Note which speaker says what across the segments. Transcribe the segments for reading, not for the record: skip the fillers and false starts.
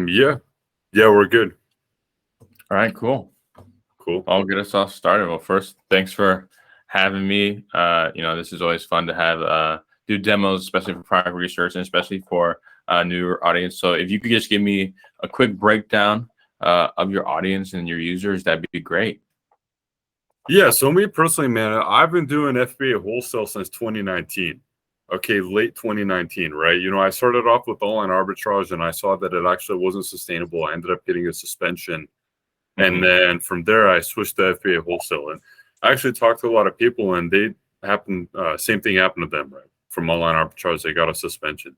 Speaker 1: Yeah, we're good.
Speaker 2: All right, cool.
Speaker 1: Cool.
Speaker 2: I'll get us off started. Well, first, thanks for having me. This is always fun to have do demos, especially for product research and especially for newer audience. So if you could just give me a quick breakdown of your audience and your users, that'd be great.
Speaker 1: Yeah, so me personally, man, I've been doing FBA wholesale since 2019. Okay, late 2019, right? I started off with online arbitrage and I saw that it actually wasn't sustainable. I ended up getting a suspension. And then from there, I switched to FBA wholesale. And I actually talked to a lot of people and same thing happened to them, right? From online arbitrage, they got a suspension.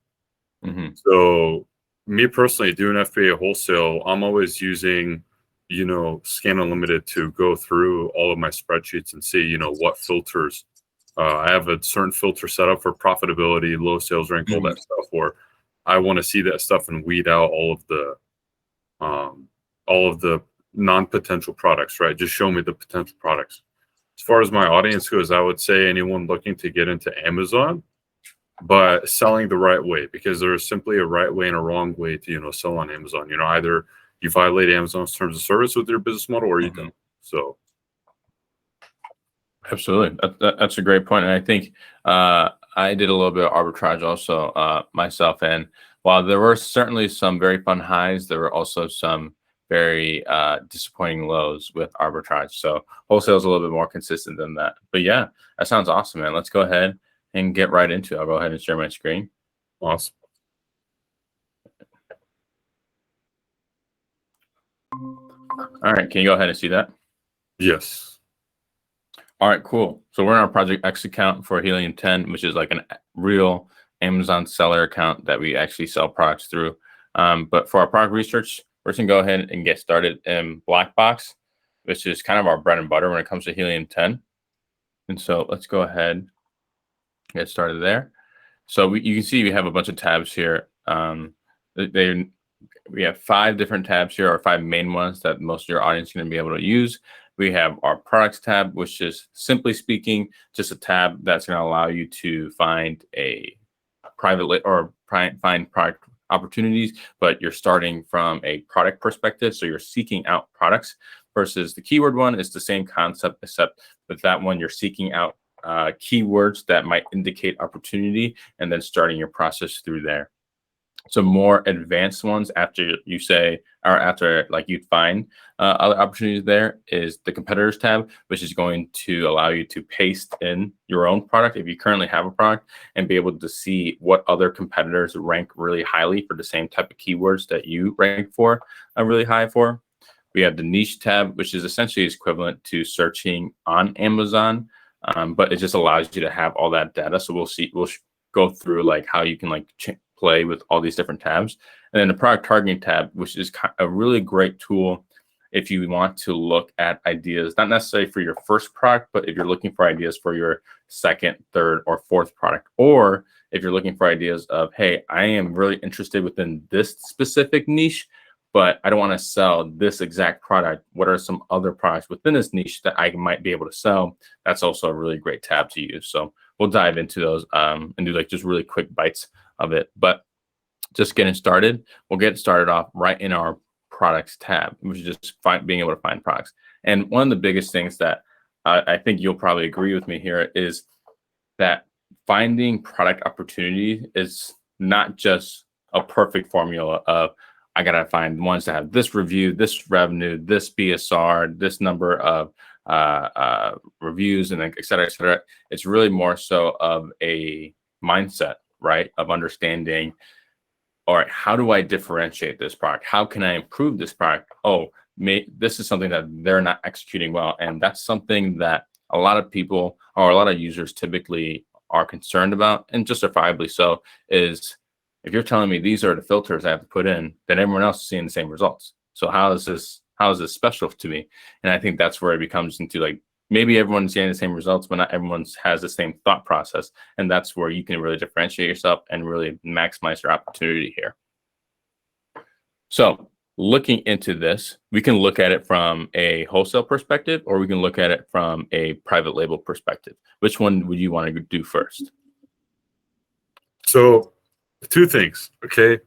Speaker 1: So me personally doing FBA wholesale, I'm always using Scan Unlimited to go through all of my spreadsheets and see, what filters. I have a certain filter set up for profitability, low sales rank, all that stuff, where I want to see that stuff and weed out all of the non-potential products, right? Just show me the potential products. As far as my audience goes, I would say anyone looking to get into Amazon, but selling the right way, because there's simply a right way and a wrong way to, sell on Amazon. Either you violate Amazon's terms of service with your business model or you don't. So.
Speaker 2: Absolutely. That's a great point. And I think I did a little bit of arbitrage also myself. And while there were certainly some very fun highs, there were also some very disappointing lows with arbitrage. So wholesale is a little bit more consistent than that. But yeah, that sounds awesome, man. Let's go ahead and get right into it. I'll go ahead and share my screen.
Speaker 1: Awesome.
Speaker 2: All right. Can you go ahead and see that?
Speaker 1: Yes.
Speaker 2: All right, cool. So we're in our Project X account for Helium 10, which is like a real Amazon seller account that we actually sell products through. But for our product research, we're just gonna go ahead and get started in Black Box, which is kind of our bread and butter when it comes to Helium 10. And so let's go ahead and get started there. So you can see we have a bunch of tabs here. We have 5 different tabs here, or 5 main ones that most of your audience is going to be able to use. We have our products tab, which is simply speaking, just a tab that's going to allow you to find a find product opportunities, but you're starting from a product perspective. So you're seeking out products, versus the keyword one is the same concept, except with that one, you're seeking out keywords that might indicate opportunity and then starting your process through there. So more advanced ones after you say, or after like you'd find other opportunities, there is the competitors tab, which is going to allow you to paste in your own product if you currently have a product and be able to see what other competitors rank really highly for the same type of keywords that you rank for really high for. We have the niche tab, which is essentially equivalent to searching on Amazon, but it just allows you to have all that data. So we'll go through like how you can like play with all these different tabs. And then the product targeting tab, which is a really great tool if you want to look at ideas, not necessarily for your first product, but if you're looking for ideas for your second, third, or fourth product, or if you're looking for ideas of, hey, I am really interested within this specific niche, but I don't want to sell this exact product. What are some other products within this niche that I might be able to sell? That's also a really great tab to use. So we'll dive into those and do like just really quick bites of it. But just getting started, we'll get started off right in our products tab, which is just being able to find products. And one of the biggest things that I think you'll probably agree with me here is that finding product opportunity is not just a perfect formula of I gotta find ones that have this review, this revenue, this BSR, this number of reviews, and et cetera, et cetera. It's really more so of a mindset, right? Of understanding, all right, how do I differentiate this product? How can I improve this product? Oh, this is something that they're not executing well. And that's something that a lot of people or a lot of users typically are concerned about, and justifiably so, is if you're telling me these are the filters I have to put in, then everyone else is seeing the same results. So how is this special to me? And I think that's where it becomes into like, maybe everyone's getting the same results, but not everyone has the same thought process. And that's where you can really differentiate yourself and really maximize your opportunity here. So looking into this, we can look at it from a wholesale perspective, or we can look at it from a private label perspective. Which one would you want to do first?
Speaker 1: So 2 things, okay?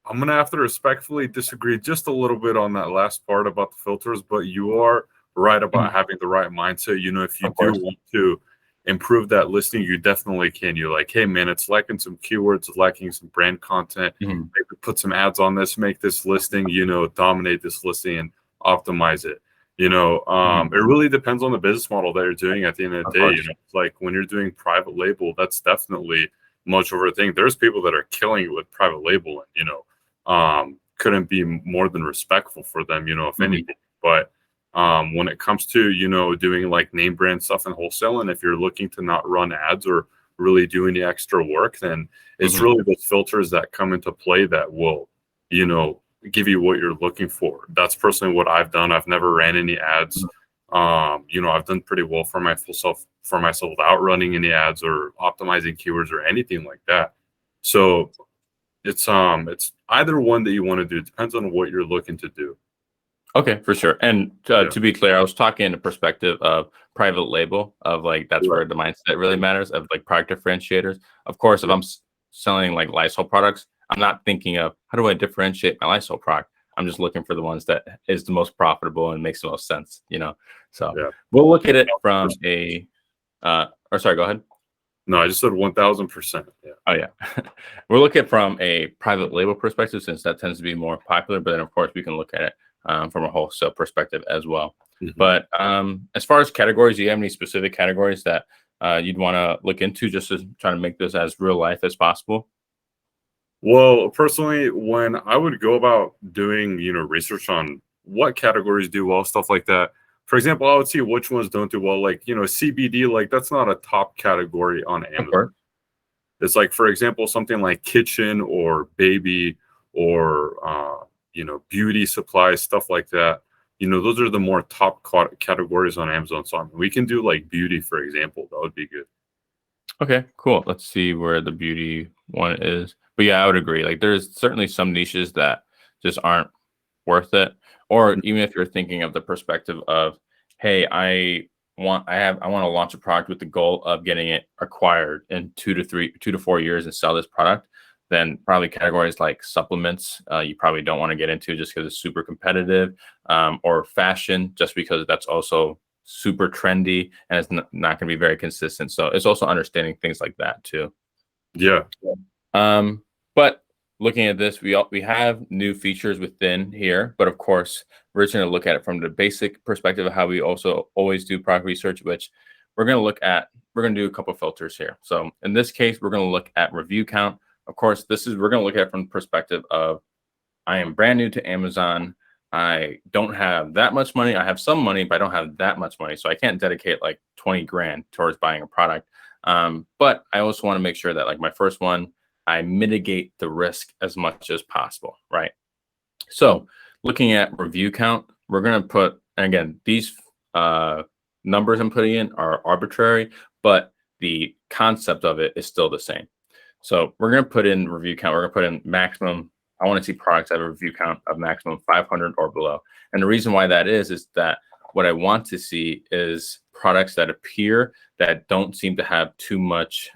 Speaker 1: I'm gonna have to respectfully disagree just a little bit on that last part about the filters, but you are right about having the right mindset. You know, if you
Speaker 2: Of
Speaker 1: do
Speaker 2: course.
Speaker 1: want to improve that listing, you definitely can. You're like, hey man, it's lacking some keywords, it's lacking some brand content.
Speaker 2: Mhm.
Speaker 1: Maybe put some ads on this, make this listing, you know, dominate this listing and optimize it. You know,
Speaker 2: Mhm.
Speaker 1: it really depends on the business model that you're doing at the end of the
Speaker 2: Of
Speaker 1: day. You
Speaker 2: course.
Speaker 1: know, like when you're doing private label, that's definitely much over a thing. There's people that are killing it with private label, and you know, couldn't be more than respectful for them, you know, if
Speaker 2: Mhm.
Speaker 1: anything. But when it comes to, you know, doing like name brand stuff and wholesaling, if you're looking to not run ads or really do any extra work, then it's
Speaker 2: Mhm.
Speaker 1: really those filters that come into play that will, you know, give you what you're looking for. That's personally what I've done. I've never ran any ads.
Speaker 2: Mhm.
Speaker 1: You know, I've done pretty well for myself without running any ads or optimizing keywords or anything like that. So it's either one that you want to do. It depends on what you're looking to do.
Speaker 2: Okay, for sure. And
Speaker 1: Yeah.
Speaker 2: to be clear, I was talking in the perspective of private label, of like that's
Speaker 1: Right.
Speaker 2: where the mindset really matters, of like product differentiators. Of course, if
Speaker 1: Yeah.
Speaker 2: I'm selling like Lysol products, I'm not thinking of how do I differentiate my Lysol product. I'm just looking for the ones that is the most profitable and makes the most sense, you know. So
Speaker 1: Yeah.
Speaker 2: we'll look at it from a or sorry, go ahead.
Speaker 1: No, I just said 1000%. Yeah.
Speaker 2: Oh yeah, we'll look at from a private label perspective since that tends to be more popular. But then of course we can look at it from a wholesale perspective as well.
Speaker 1: Mhm.
Speaker 2: But as far as categories, do you have any specific categories that you'd want to look into just to try to make this as real life as possible?
Speaker 1: Well, personally, when I would go about doing, you know, research on what categories do well, stuff like that. For example, I would see which ones don't do well. Like, you know, CBD, like that's not a top category on
Speaker 2: Of
Speaker 1: Amazon.
Speaker 2: course.
Speaker 1: It's like, for example, something like kitchen or baby or, you know, beauty supplies, stuff like that. You know, those are the more top categories on Amazon. So I mean, we can do like beauty, for example. That would be good.
Speaker 2: Okay, cool. Let's see where the beauty one is. But yeah, I would agree. Like there's certainly some niches that just aren't worth it. Or even if you're thinking of the perspective of, hey, I want to launch a product with the goal of getting it acquired in 2 to 4 years and sell this product, then probably categories like supplements, you probably don't want to get into just because it's super competitive, or fashion, just because that's also super trendy and it's not going to be very consistent. So it's also understanding things like that too.
Speaker 1: Yeah.
Speaker 2: But looking at this, we have new features within here, but of course, we're just going to look at it from the basic perspective of how we also always do product research, which we're going to do a couple filters here. So in this case, we're going to look at review count. Of course, we're going to look at it from the perspective of I am brand new to Amazon. I don't have that much money. I have some money, but I don't have that much money. So I can't dedicate like 20 grand towards buying a product. But I also want to make sure that like my first one, I mitigate the risk as much as possible, right? So looking at review count, we're going to put, and again, these numbers I'm putting in are arbitrary, but the concept of it is still the same. So we're going to put in review count. We're going to put in maximum. I want to see products that have a review count of maximum 500 or below. And the reason why that is that what I want to see is products that appear that don't seem to have too much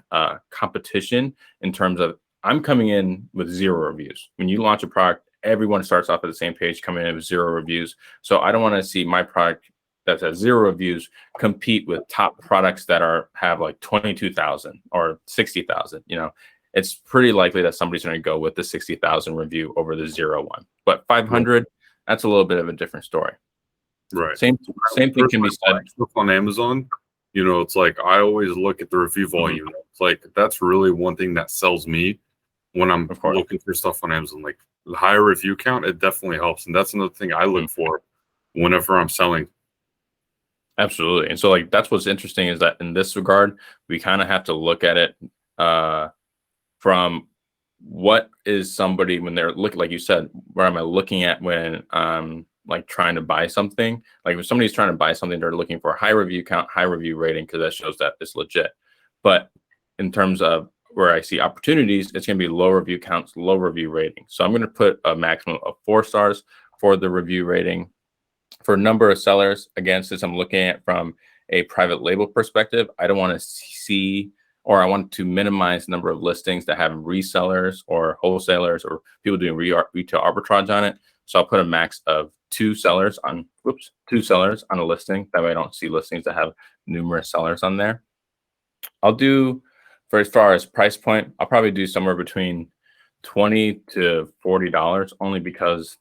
Speaker 2: competition in terms of I'm coming in with 0 reviews. When you launch a product, everyone starts off at the same page coming in with 0 reviews. So I don't want to see my product that has 0 reviews compete with top products that have like 22,000 or 60,000. You know, it's pretty likely that somebody's going to go with the 60,000 review over the 0 one. But
Speaker 1: Right.
Speaker 2: 500, that's a little bit of a different story.
Speaker 1: Right.
Speaker 2: Same
Speaker 1: So when
Speaker 2: same
Speaker 1: I
Speaker 2: thing
Speaker 1: first
Speaker 2: can be
Speaker 1: started
Speaker 2: said.
Speaker 1: buying stuff on Amazon, you know, it's like I always look at the review
Speaker 2: Mhm,
Speaker 1: volume. It's like that's really one thing that sells me when I'm
Speaker 2: of course.
Speaker 1: looking for stuff on Amazon. Like the higher review count, it definitely helps. And that's another thing I
Speaker 2: Mhm,
Speaker 1: look for whenever I'm selling.
Speaker 2: absolutely. And so like that's what's interesting is that in this regard, we kind of have to look at it uh from what is somebody when they're looking, like you said, where am I looking at when like trying to buy something? Like if somebody's trying to buy something, they're looking for a high review count, high review rating, because that shows that it's legit. But in terms of where I see opportunities, it's going to be low review counts, low review rating. So I'm going to put a maximum of 4 stars for the review rating. For number of sellers, again, since I'm looking at it from a private label perspective, I don't want to see or I want to minimize the number of listings that have resellers or wholesalers or people doing retail arbitrage on it. So I'll put a max of two sellers on a listing. That way I don't see listings that have numerous sellers on there. I'll do, for as far as price point, I'll probably do somewhere between $20 to $40, only because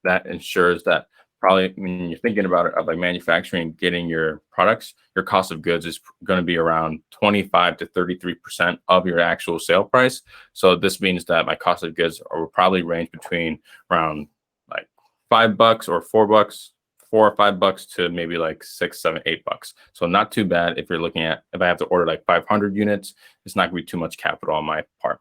Speaker 2: that ensures that probably when you're thinking about it, of like manufacturing, getting your products, your cost of goods is going to be around 25 to 33% of your actual sale price. So this means that my cost of goods will probably range between around like $5 or $4, $4 or $5 to maybe like $6, $7, $8. So not too bad if you're looking at, if I have to order like 500 units, it's not gonna be too much capital on my part.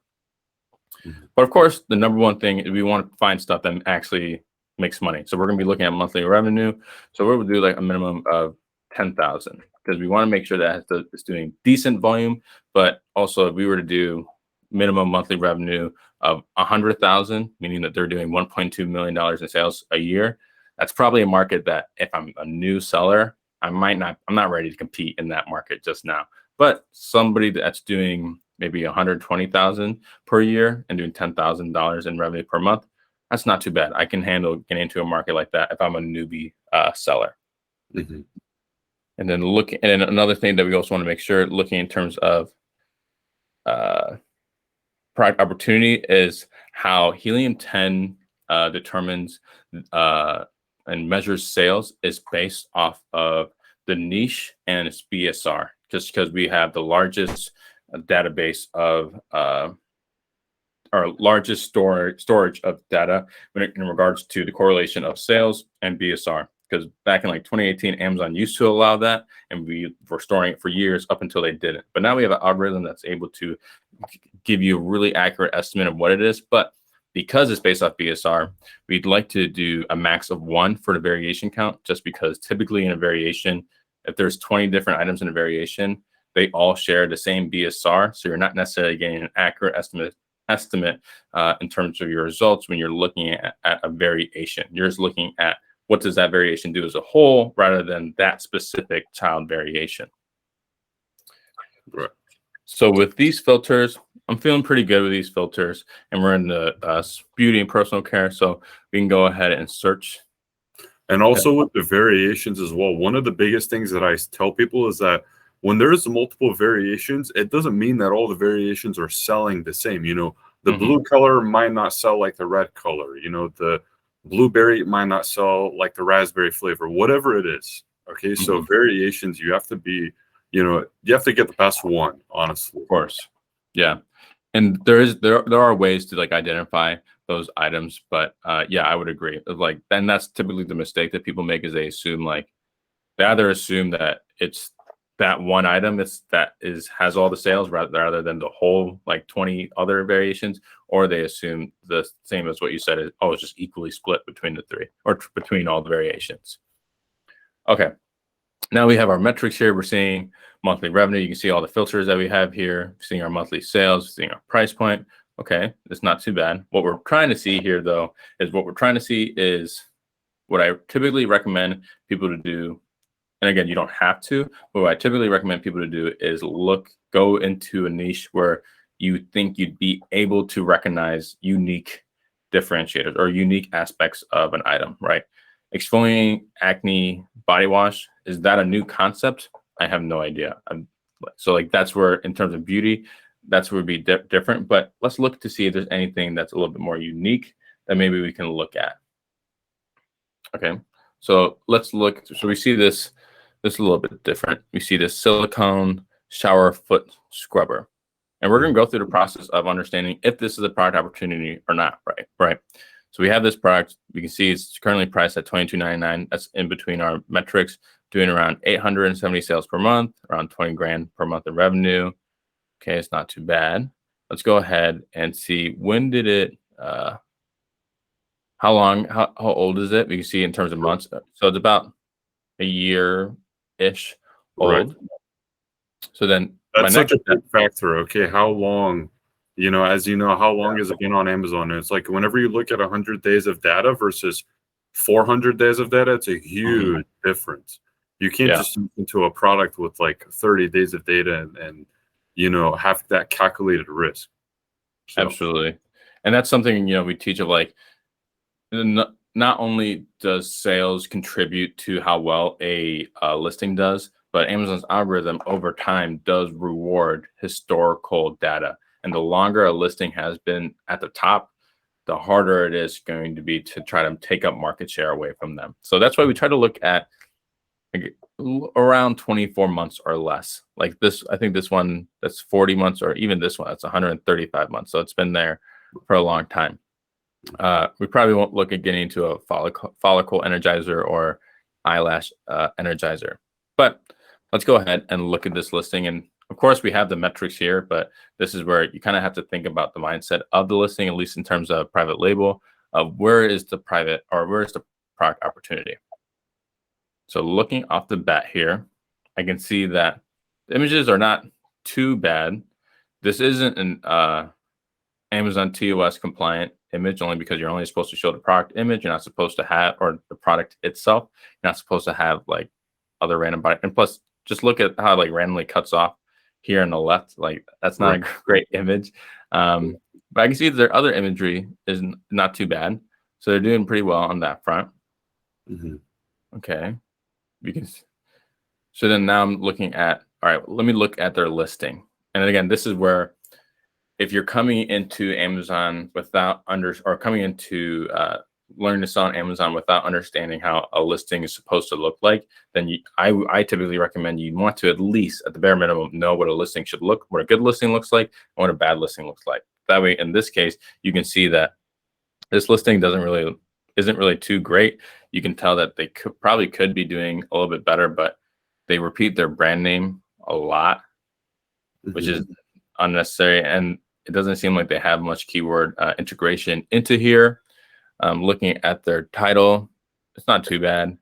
Speaker 2: But of course, the number one thing is we want to find stuff that actually makes money. So we're going to be looking at monthly revenue. So we would do like a minimum of 10,000 because we want to make sure that it's doing decent volume. But also, if we were to do minimum monthly revenue of 100,000, meaning that they're doing $1.2 million in sales a year, that's probably a market that if I'm a new seller, I'm not ready to compete in that market just now. But somebody that's doing maybe 120,000 per year and doing $10,000 in revenue per month, that's not too bad. I can handle getting into a market like that if I'm a newbie seller.
Speaker 1: Mm-hmm.
Speaker 2: And then another thing that we also want to make sure, looking in terms of product opportunity, is how Helium 10 determines and measures sales is based off of the niche and its BSR, just because we have the largest database of our largest storage of data in regards to the correlation of sales and BSR. Because back in like 2018, Amazon used to allow that, and we were storing it for years up until they didn't. But now we have an algorithm that's able to give you a really accurate estimate of what it is. But because it's based off BSR, we'd like to do a max of 1 for the variation count, just because typically in a variation, if there's 20 different items in a variation, they all share the same BSR. So you're not necessarily getting an accurate estimate in terms of your results when you're looking at a variation. You're just looking at what does that variation do as a whole rather than that specific child variation.
Speaker 1: Right.
Speaker 2: So with these filters, I'm feeling pretty good with these filters, and we're in the beauty and personal care, so we can go ahead and search.
Speaker 1: And also with the variations as well, one of the biggest things that I tell people is that when there's multiple variations, it doesn't mean that all the variations are selling the same. You know, the blue color might not sell like the red color. You know, the blueberry might not sell like the raspberry flavor, whatever it is. Okay, so variations, you have to be, you know, you have to get the best one, honestly.
Speaker 2: Of course. Yeah. And there are ways to like identify those items, but yeah, I would agree. Like, then that's typically the mistake that people make, is they either assume that it's that one item has all the sales rather than the whole like 20 other variations, or they assume the same as what you said is, it's just equally split between the three or between all the variations. Okay. Now we have our metrics here. We're seeing monthly revenue. You can see all the filters that we have here. We're seeing our monthly sales, seeing our price point. Okay, it's not too bad. What we're trying to see here, though, is what I typically recommend people to do. And again, you don't have to, but what I typically recommend people to do is go into a niche where you think you'd be able to recognize unique differentiators or unique aspects of an item, right? Exfoliating acne body wash, is that a new concept? I have no idea. So like, that's where, in terms of beauty, that's where it'd be different. But let's look to see if there's anything that's a little bit more unique that maybe we can look at. Okay, so let's look. So we see this is a little bit different. We see this silicone shower foot scrubber. And we're going to go through the process of understanding if this is a product opportunity or not, right? So we have this product. We can see it's currently priced at $22.99. That's in between our metrics, doing around 870 sales per month, around 20 grand per month in revenue. Okay, it's not too bad. Let's go ahead and see, when did it, how old is it? We can see in terms of months. So it's about a year-ish old. Right. So then
Speaker 1: that's such a big factor. Okay, how long, you know, as you know, how long has it been on Amazon? And it's like, whenever you look at 100 days of data versus 400 days of data, it's a huge difference. You can't just jump into a product with like 30 days of data and have that calculated risk. So,
Speaker 2: Absolutely. And that's something, we teach of like, not only does sales contribute to how well a listing does, but Amazon's algorithm over time does reward historical data. And the longer a listing has been at the top, the harder it is going to be to try to take up market share away from them. So that's why we try to look at like, around 24 months or less. Like this, I think this one that's 40 months, or even this one that's 135 months. So it's been there for a long time. We probably won't look at getting into a follicle energizer or eyelash energizer, but let's go ahead and look at this listing. And of course, we have the metrics here, but this is where you kind of have to think about the mindset of the listing, at least in terms of private label, of where is the private or where is the product opportunity. So looking off the bat here, I can see that the images are not too bad. This isn't an Amazon TOS compliant image, only because you're only supposed to show the product image. You're not supposed to have, or the product itself. You're not supposed to have like other random body. And plus, just look at how it, like randomly cuts off here on the left. Like that's not a great image. But I can see that their other imagery is not too bad. So they're doing pretty well on that front. Okay. So then now I'm looking at, all right, let me look at their listing. And again, this is where if you're coming into Amazon without coming into learning to sell on Amazon without understanding how a listing is supposed to look like, then I typically recommend you want to at least, at the bare minimum, know what a listing should look, what a good listing looks like, and what a bad listing looks like. That way, in this case, you can see that this listing isn't really too great. You can tell that they probably could be doing a little bit better, but they repeat their brand name a lot, which is unnecessary, and it doesn't seem like they have much keyword integration into here. Looking at their title, it's not too bad,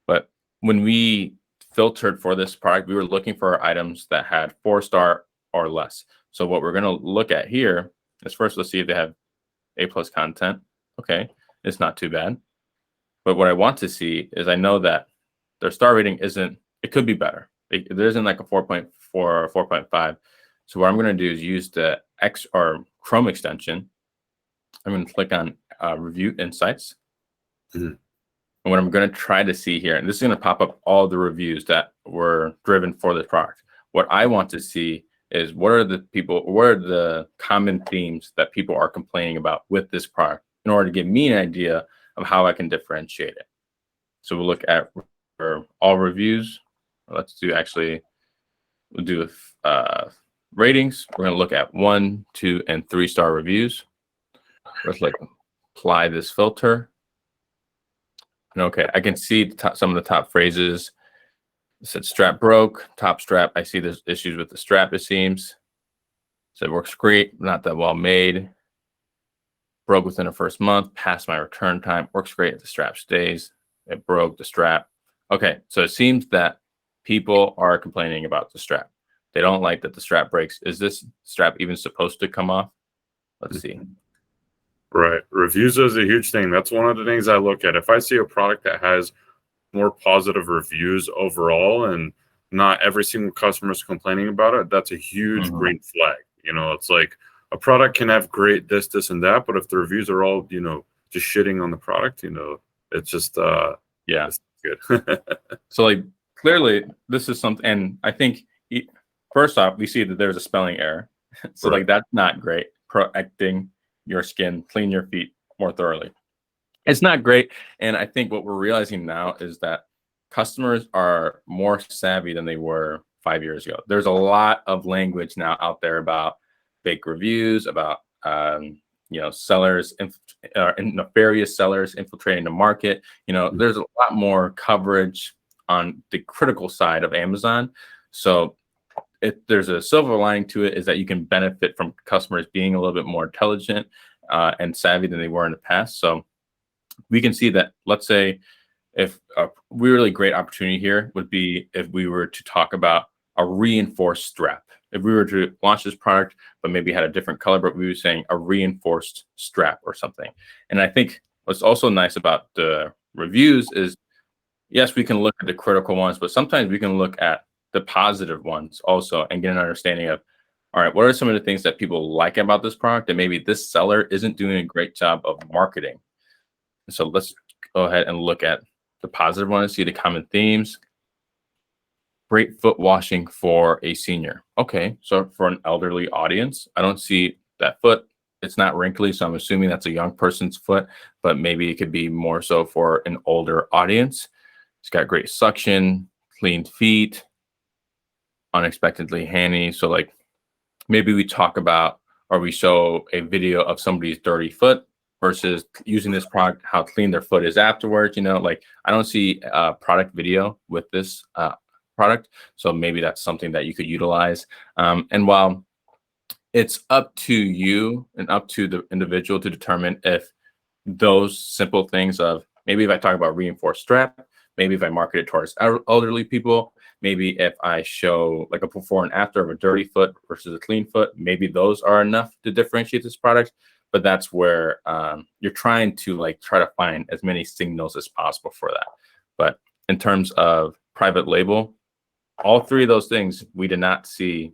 Speaker 2: but when we filtered for this product, we were looking for items that had 4-star or less. So what we're going to look at here is first, let's see if they have A+ content. Okay, it's not too bad. But what I want to see is, I know that their star rating it could be better. There isn't like a 4.4 or 4.5. So what I'm going to do is use the Chrome extension. I'm going to click on Review Insights. And what I'm going to try to see here, and this is going to pop up all the reviews that were driven for this product. What I want to see is what are the common themes that people are complaining about with this product, in order to give me an idea of how I can differentiate it. So we'll look at all reviews. We'll do ratings. We're going to look at 1, 2, and 3-star reviews. Let's apply this filter. And okay, I can see some of the top phrases. It said strap broke, top strap. I see there's issues with the strap, it seems. So it works great, not that well made. Broke within the first month, past my return time. Works great if the strap stays. It broke the strap. Okay, so it seems that people are complaining about the strap. They don't like that the strap breaks. Is this strap even supposed to come off? Let's see.
Speaker 1: Right. Reviews is a huge thing. That's one of the things I look at. If I see a product that has more positive reviews overall and not every single customer is complaining about it, that's a huge green flag. It's like a product can have great this, and that, but if the reviews are all, just shitting on the product, it's just, it's good.
Speaker 2: So like, clearly this is something, and I think first off, we see that there's a spelling error. So like, that's not great. Protecting your skin, clean your feet more thoroughly. It's not great. And I think what we're realizing now is that customers are more savvy than they were 5 years ago. There's a lot of language now out there about fake reviews, about sellers, nefarious sellers infiltrating the market. There's a lot more coverage on the critical side of Amazon. So if there's a silver lining to it, is that you can benefit from customers being a little bit more intelligent and savvy than they were in the past. So we can see that, let's say, if a really great opportunity here would be if we were to talk about a reinforced strap. If we were to launch this product, but maybe had a different color, but we were saying a reinforced strap or something. And I think what's also nice about the reviews is, yes, we can look at the critical ones, but sometimes we can look at the positive ones also and get an understanding of All right, what are some of the things that people like about this product that maybe this seller isn't doing a great job of marketing? So let's go ahead and look at the positive ones, see the common themes. Great foot washing for a senior. Okay, so for an elderly audience, I don't see that foot. It's not wrinkly, so I'm assuming that's a young person's foot, but maybe it could be more so for an older audience. It's got great suction, clean feet, unexpectedly handy. So like maybe we talk about or we show a video of somebody's dirty foot versus using this product, how clean their foot is afterwards. Like I don't see a product video with this product. So maybe that's something that you could utilize. And while it's up to you and up to the individual to determine if those simple things of maybe if I talk about reinforced strap, maybe if I market it towards elderly people, maybe if I show like a before and after of a dirty foot versus a clean foot, maybe those are enough to differentiate this product. But that's where you're trying to like try to find as many signals as possible for that. But in terms of private label, all three of those things we did not see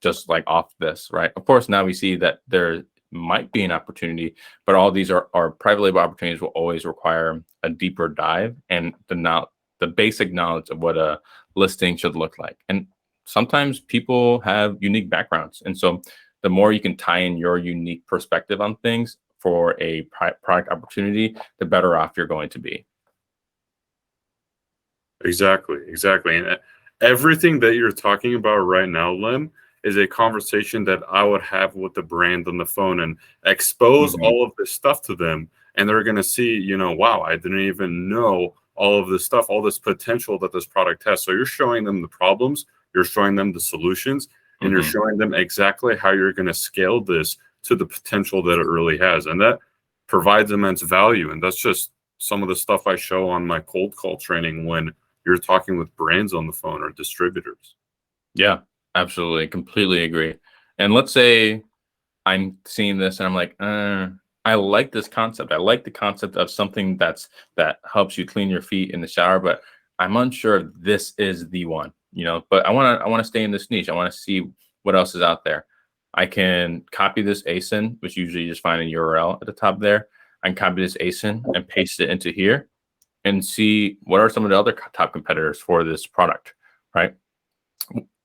Speaker 2: just like off this, right? Of course, now we see that there might be an opportunity, but all these are private label opportunities will always require a deeper dive and the basic knowledge of what a listing should look like. And sometimes people have unique backgrounds. And so the more you can tie in your unique perspective on things for a product opportunity, the better off you're going to be.
Speaker 1: Exactly. And everything that you're talking about right now, Lim, is a conversation that I would have with the brand on the phone and expose all of this stuff to them. And they're going to see, wow, I didn't even know all of this stuff, all this potential that this product has. So you're showing them the problems, you're showing them the solutions, and you're showing them exactly how you're going to scale this to the potential that it really has. And that provides immense value. And that's just some of the stuff I show on my cold call training when you're talking with brands on the phone or distributors.
Speaker 2: Yeah, absolutely. Completely agree. And let's say I'm seeing this and I'm like, I like this concept. I like the concept of something that helps you clean your feet in the shower, but I'm unsure if this is the one, but I want to stay in this niche. I want to see what else is out there. I can copy this ASIN, which usually you just find a URL at the top there. I can copy this ASIN and paste it into here and see what are some of the other top competitors for this product, right?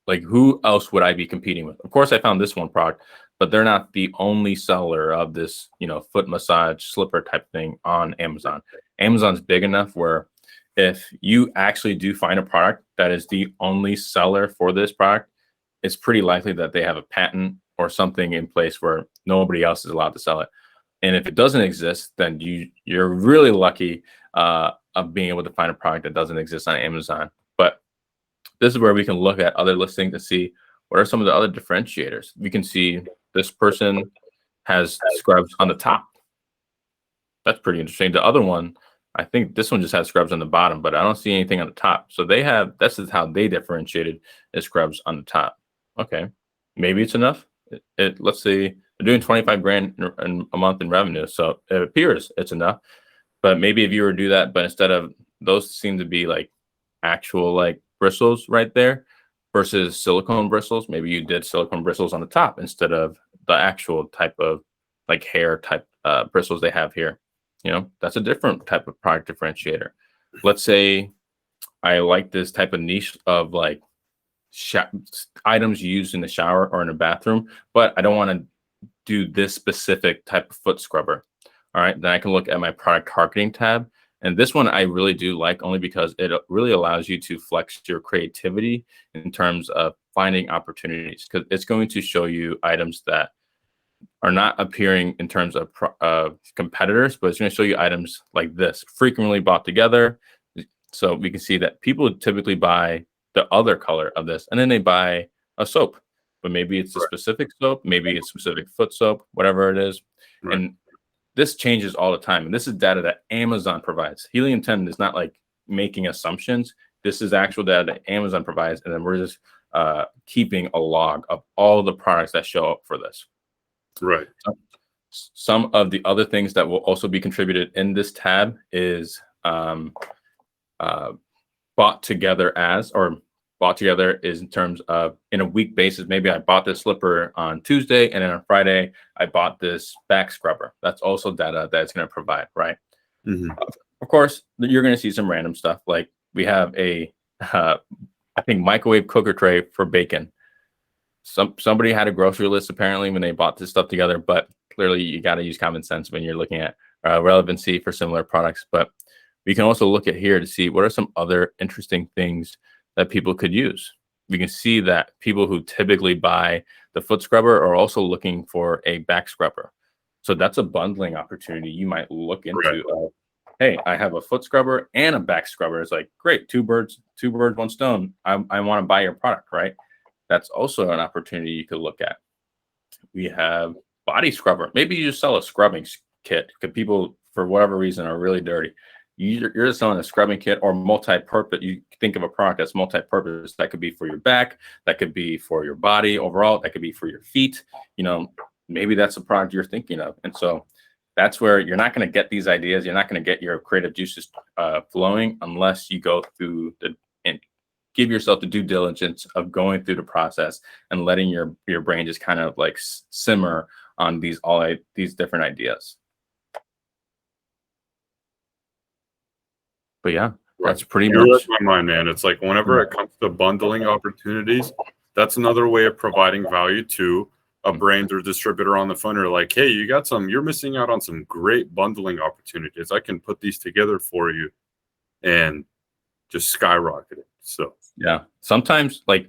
Speaker 2: Like who else would I be competing with? Of course, I found this one product, but they're not the only seller of this, foot massage slipper type thing on Amazon. Amazon's big enough where if you actually do find a product that is the only seller for this product, it's pretty likely that they have a patent or something in place where nobody else is allowed to sell it. And if it doesn't exist, then you're really lucky of being able to find a product that doesn't exist on Amazon. But this is where we can look at other listings to see what are some of the other differentiators. We can see this person has scrubs on the top. That's pretty interesting. The other one, I think this one just has scrubs on the bottom, but I don't see anything on the top. So this is how they differentiated is scrubs on the top. Okay, maybe it's enough. Let's see, they're doing 25 grand a month in revenue. So it appears it's enough, but maybe if you were to do that, but instead of those seem to be like actual like bristles right there versus silicone bristles. Maybe you did silicone bristles on the top instead of the actual type of like hair type bristles they have here. That's a different type of product differentiator. Let's say I like this type of niche of like items used in the shower or in a bathroom, but I don't want to do this specific type of foot scrubber. All right, then I can look at my product targeting tab. And this one I really do like only because it really allows you to flex your creativity in terms of finding opportunities, because it's going to show you items that are not appearing in terms of competitors, but it's going to show you items like this frequently bought together. So we can see that people typically buy the other color of this and then they buy a soap, but maybe it's a specific soap, maybe it's specific foot soap, whatever it is.
Speaker 1: Right.
Speaker 2: And this changes all the time. And this is data that Amazon provides. Helium 10 is not like making assumptions. This is actual data that Amazon provides. And then we're just keeping a log of all the products that show up for this.
Speaker 1: Right.
Speaker 2: Some of the other things that will also be contributed in this tab is bought together as, or bought together is in terms of in a week basis. Maybe I bought this slipper on Tuesday, and then on Friday I bought this back scrubber. That's also data that it's going to provide, right?
Speaker 1: Mhm.
Speaker 2: Of course, you're going to see some random stuff. Like we have a, I think, microwave cooker tray for bacon. Somebody had a grocery list apparently when they bought this stuff together, but clearly you got to use common sense when you're looking at relevancy for similar products. But we can also look at here to see what are some other interesting things that people could use. We can see that people who typically buy the foot scrubber are also looking for a back scrubber. So that's a bundling opportunity you might look into.
Speaker 1: Right.
Speaker 2: Hey, I have a foot scrubber and a back scrubber. It's like, great, two birds, one stone. I want to buy your product, right? That's also an opportunity you could look at. We have body scrubber. Maybe you just sell a scrubbing kit because people, for whatever reason, are really dirty. You're just selling a scrubbing kit or multi-purpose. You think of a product that's multi-purpose. That could be for your back. That could be for your body overall. That could be for your feet. Maybe that's a product you're thinking of. And so that's where you're not going to get these ideas. You're not going to get your creative juices flowing unless you go through and give yourself the due diligence of going through the process and letting your brain just kind of like simmer on these different ideas. But yeah, that's pretty
Speaker 1: You're
Speaker 2: much
Speaker 1: my mind, man. It's like whenever it comes to bundling opportunities, that's another way of providing value to a brand or distributor on the phone. Or like, hey, you're missing out on some great bundling opportunities. I can put these together for you and just skyrocket it. So
Speaker 2: yeah, sometimes like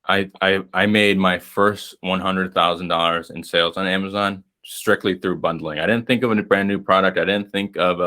Speaker 2: I made my first $100,000 in sales on Amazon strictly through bundling. I didn't think of a brand new product. I didn't think of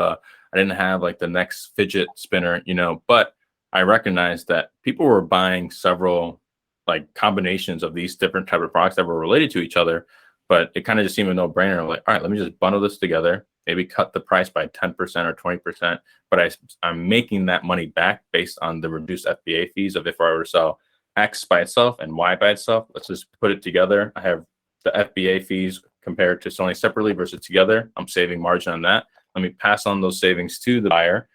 Speaker 2: I didn't have like the next fidget spinner, but I recognized that people were buying several like combinations of these different type of products that were related to each other, but it kind of just seemed a no-brainer. Like, all right, let me just bundle this together, maybe cut the price by 10% or 20%, but I'm making that money back based on the reduced FBA fees of if I were to sell X by itself and Y by itself. Let's just put it together. I have the FBA fees compared to selling separately versus together. I'm saving margin on that. Let me pass on those savings to the buyer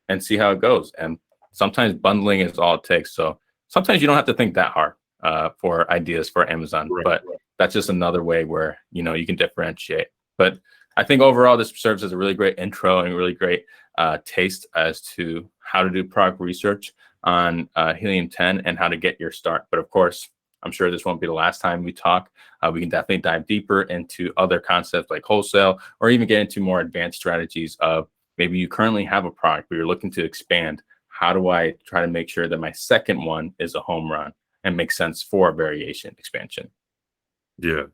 Speaker 2: and see how it goes. And sometimes bundling is all it takes. So sometimes you don't have to think that hard for ideas for Amazon, but that's just another way where, you can differentiate. But I think overall, this serves as a really great intro and really great taste as to how to do product research on Helium 10 and how to get your start. But of course, I'm sure this won't be the last time we talk. We can definitely dive deeper into other concepts like wholesale, or even get into more advanced strategies of maybe you currently have a product, but you're looking to expand. How do I try to make sure that my second one is a home run and makes sense for variation expansion?
Speaker 1: yeah,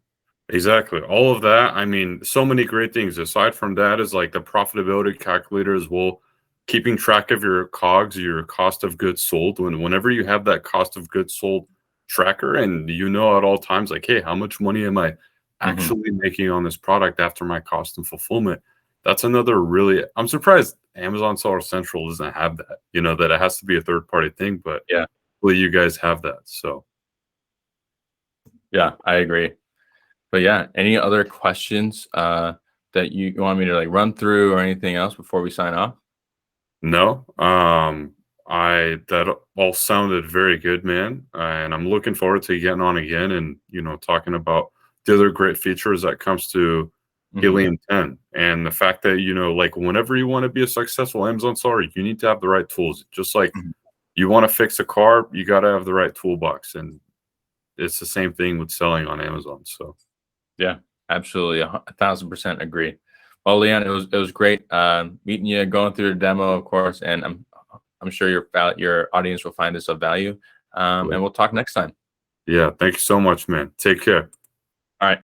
Speaker 1: exactly. All of that. I mean, so many great things. Aside from that is like the profitability calculator as well. Keeping track of your COGS, your cost of goods sold. Whenever you have that cost of goods sold tracker and at all times, like, hey, how much money am I actually making on this product after my cost and fulfillment? That's another I'm surprised Amazon Seller Central doesn't have that, that it has to be a third party thing, but
Speaker 2: yeah,
Speaker 1: well, you guys have that. So
Speaker 2: yeah, I agree. But yeah, any other questions that you want me to like run through or anything else before we sign off?
Speaker 1: no, that all sounded very good, man. And I'm looking forward to getting on again and, talking about the other great features that comes to Helium 10 and the fact that, like whenever you want to be a successful Amazon seller, you need to have the right tools. Just like you want to fix a car, you got to have the right toolbox. And it's the same thing with selling on Amazon. So
Speaker 2: yeah, absolutely. 1,000% agree. Well, Leon, it was great meeting you, going through the demo, of course, and I'm sure your audience will find this of value. And we'll talk next time.
Speaker 1: yeah, thank you so much, man. Take care.
Speaker 2: All right.